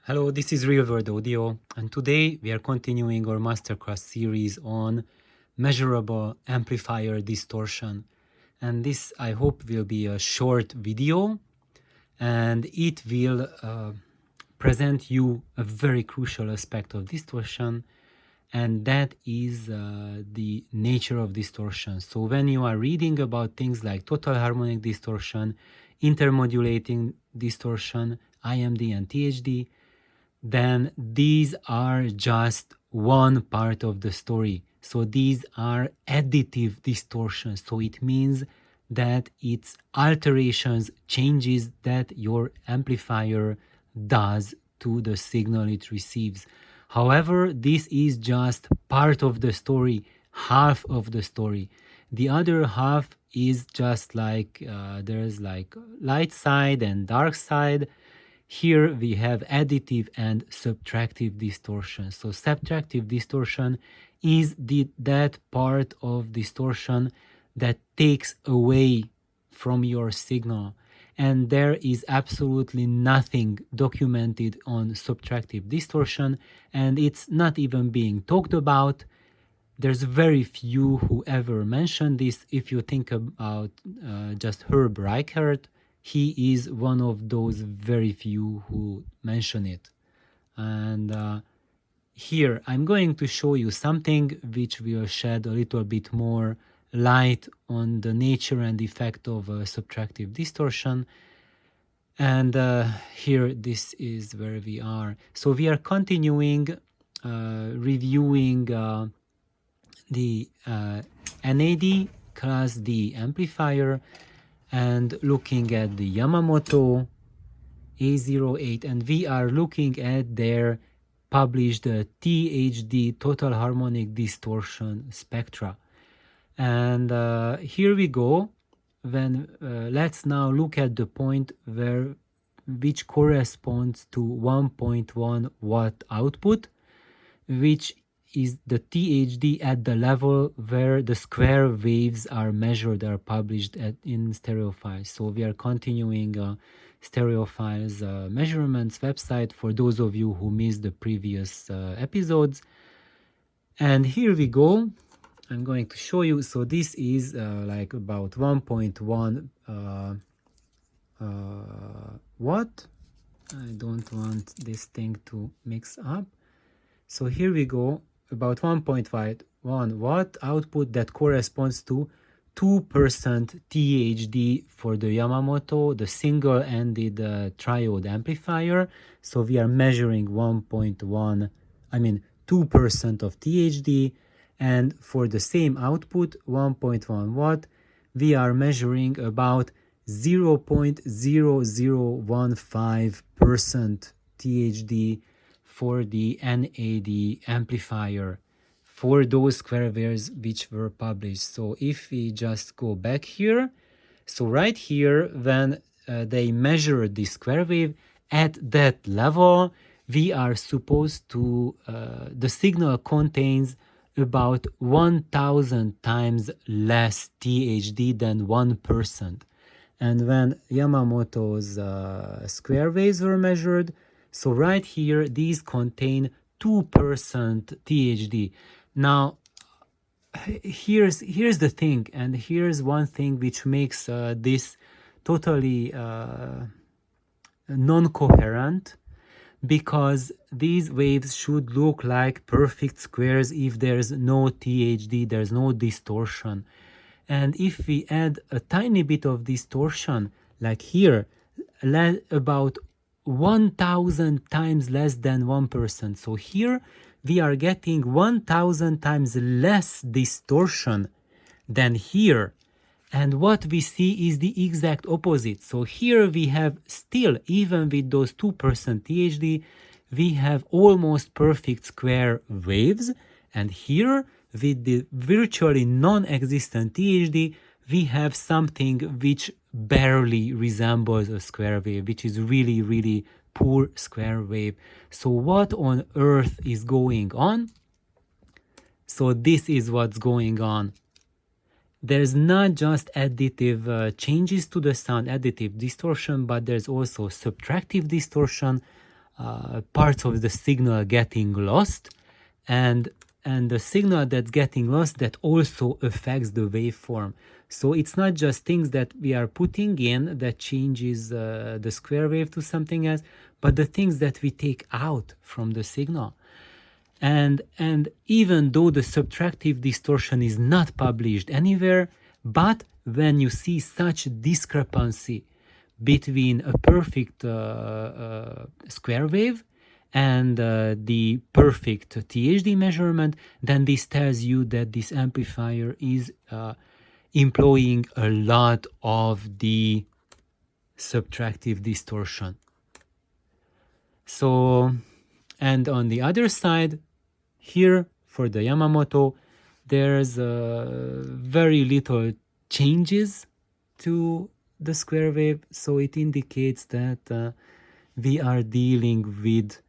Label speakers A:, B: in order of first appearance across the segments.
A: Hello, this is Real World Audio, and today we are continuing our masterclass series on measurable amplifier distortion. And this, I hope, will be a short video, and it will present you a very crucial aspect of distortion, and that is the nature of distortion. So when you are reading about things like total harmonic distortion, intermodulating distortion, IMD and THD, then these are just one part of the story. So these are additive distortions. So it means that it's alterations, changes that your amplifier does to the signal it receives. However, this is just part of the story, half of the story. The other half is just like there's like light side and dark side. Here we have additive and subtractive distortion. So subtractive distortion is that part of distortion that takes away from your signal. And there is absolutely nothing documented on subtractive distortion, and it's not even being talked about. There's very few who ever mention this. If you think about just Herb Reichert, he is one of those very few who mention it. And here I'm going to show you something which will shed a little bit more light on the nature and effect of subtractive distortion. And here, this is where we are. So we are continuing reviewing the NAD class D amplifier and looking at the Yamamoto A08, and we are looking at their published THD total harmonic distortion spectra. And here we go. Let's now look at the point which corresponds to 1.1 watt output, which is the THD at the level where the square waves are measured, are published in Stereophiles. So we are continuing Stereophiles measurements website for those of you who missed the previous episodes. And here we go. I'm going to show you. So this is like about 1.1 watt. I don't want this thing to mix up. So here we go. About 1.1 watt output that corresponds to 2% THD for the Yamamoto, the single-ended triode amplifier. So we are measuring 2% of THD, and for the same output, 1.1 watt, we are measuring about 0.0015% THD for the NAD amplifier for those square waves which were published. So if we just go back here, so right here, when they measure the square wave at that level, we are supposed to, the signal contains about 1,000 times less THD than 1%. And when Yamamoto's square waves were measured, so right here, these contain 2% THD. Now, here's the thing, and here's one thing which makes this totally non-coherent, because these waves should look like perfect squares if there's no THD, there's no distortion. And if we add a tiny bit of distortion, like here, about 1,000 times less than 1%. So here we are getting 1,000 times less distortion than here. And what we see is the exact opposite. So here we have still, even with those 2% THD, we have almost perfect square waves. And here, with the virtually non-existent THD, we have something which barely resembles a square wave, which is really, really poor square wave. So what on earth is going on? So this is what's going on. There's not just additive changes to the sound, additive distortion, but there's also subtractive distortion. parts of the signal getting lost, and the signal that's getting lost that also affects the waveform. So it's not just things that we are putting in that changes the square wave to something else, but the things that we take out from the signal. And even though the subtractive distortion is not published anywhere, but when you see such discrepancy between a perfect square wave and the perfect THD measurement, then this tells you that this amplifier is employing a lot of the subtractive distortion. So, and on the other side, here for the Yamamoto, there's very little changes to the square wave, so it indicates that we are dealing with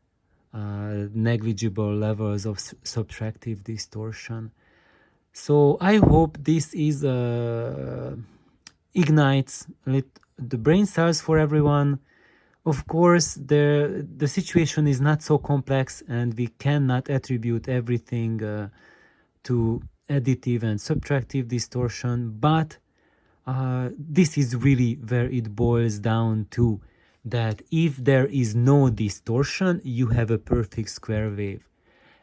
A: negligible levels of subtractive distortion. So I hope this is ignites the brain cells for everyone. Of course, the situation is not so complex, and we cannot attribute everything to additive and subtractive distortion, but this is really where it boils down to, that if there is no distortion, you have a perfect square wave.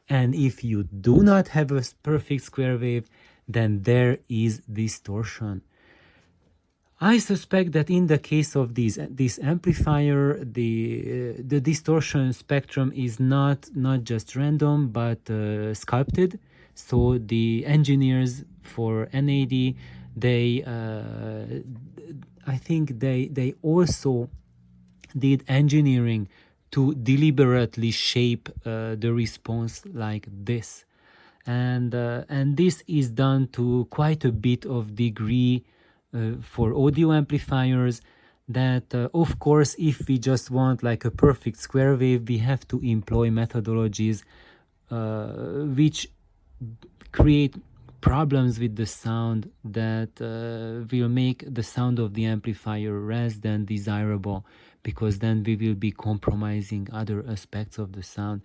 A: And if you do not have a perfect square wave, then there is distortion. I suspect that in the case of this amplifier, the distortion spectrum is not just random, but sculpted. So the engineers for NAD, they I think they also did engineering to deliberately shape the response like this, and this is done to quite a bit of degree for audio amplifiers. That of course, if we just want like a perfect square wave, we have to employ methodologies which create problems with the sound that will make the sound of the amplifier less than desirable, because then we will be compromising other aspects of the sound.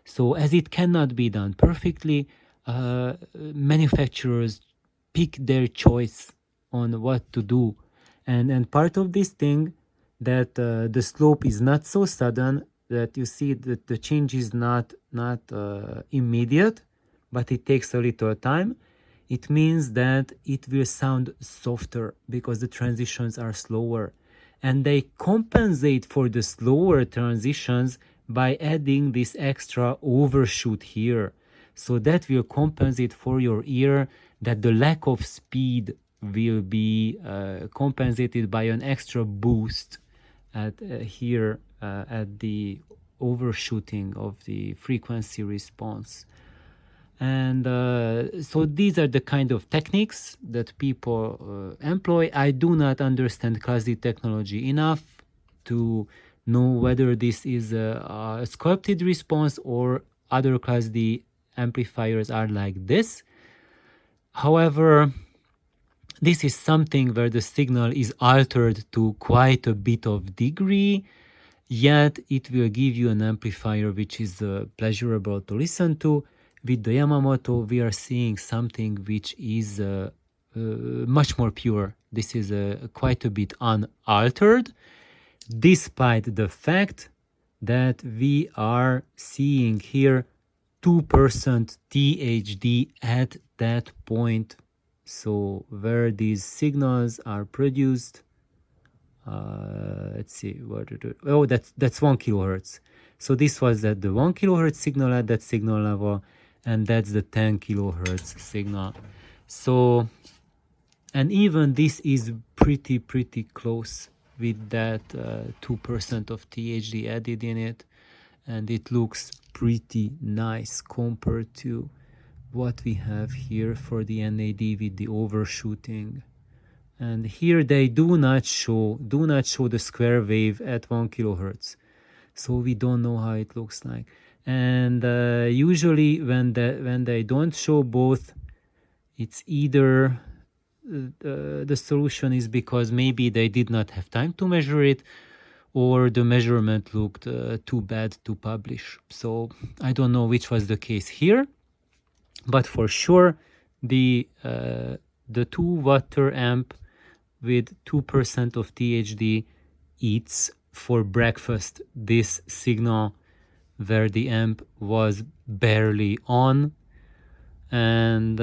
A: So as it cannot be done perfectly, manufacturers pick their choice on what to do, and part of this thing, that the slope is not so sudden, that you see that the change is not immediate, but it takes a little time. It means that it will sound softer because the transitions are slower, and they compensate for the slower transitions by adding this extra overshoot here. So that will compensate for your ear, that the lack of speed will be compensated by an extra boost at here at the overshooting of the frequency response. And so these are the kind of techniques that people employ. I do not understand Class D technology enough to know whether this is a sculpted response or other Class D amplifiers are like this. However, this is something where the signal is altered to quite a bit of degree, yet it will give you an amplifier which is pleasurable to listen to. With the Yamamoto, we are seeing something which is much more pure. This is quite a bit unaltered, despite the fact that we are seeing here 2% THD at that point. So where these signals are produced, let's see, oh, that's 1 kilohertz. So this was at the 1 kilohertz signal at that signal level, and that's the 10 kilohertz signal. So, and even this is pretty close with that 2% of THD added in it, and it looks pretty nice compared to what we have here for the NAD with the overshooting. And here they do not show the square wave at 1 kilohertz, so we don't know how it looks like. And usually when they don't show both, it's either the solution is because maybe they did not have time to measure it, or the measurement looked too bad to publish. So I don't know which was the case here, but for sure the 2 watt amp with 2% of THD eats for breakfast this signal where the amp was barely on, and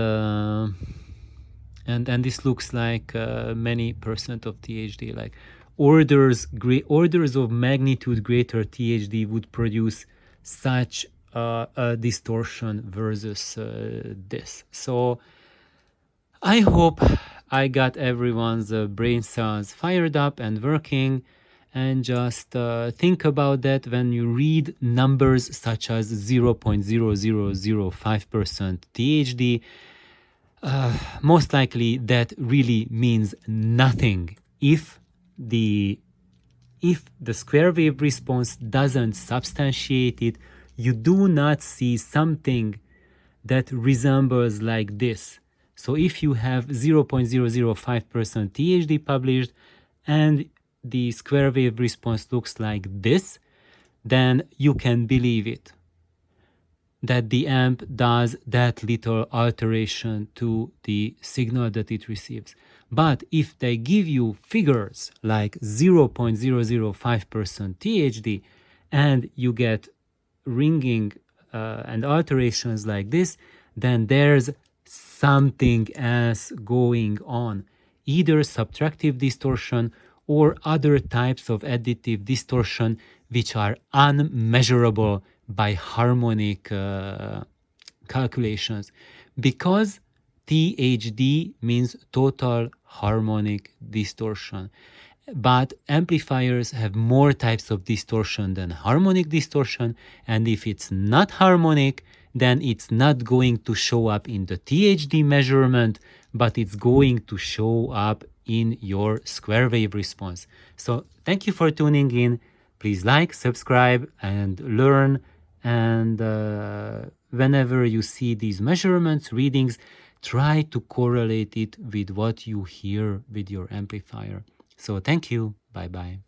A: this looks like many percent of THD, like orders of magnitude greater THD would produce such a distortion versus this. So I hope I got everyone's brain cells fired up and working, and just think about that when you read numbers such as 0.0005% THD. Most likely that really means nothing if the square wave response doesn't substantiate it. You do not see something that resembles like this. So if you have 0.005% THD published and the square wave response looks like this, then you can believe it, that the amp does that little alteration to the signal that it receives. But if they give you figures like 0.005% THD and you get ringing and alterations like this, then there's something else going on, either subtractive distortion or other types of additive distortion which are unmeasurable by harmonic calculations, because THD means total harmonic distortion. But amplifiers have more types of distortion than harmonic distortion, and if it's not harmonic, then it's not going to show up in the THD measurement, but it's going to show up in your square wave response. So thank you for tuning in. Please like, subscribe, and learn. And whenever you see these measurements, readings, try to correlate it with what you hear with your amplifier. So thank you. Bye-bye.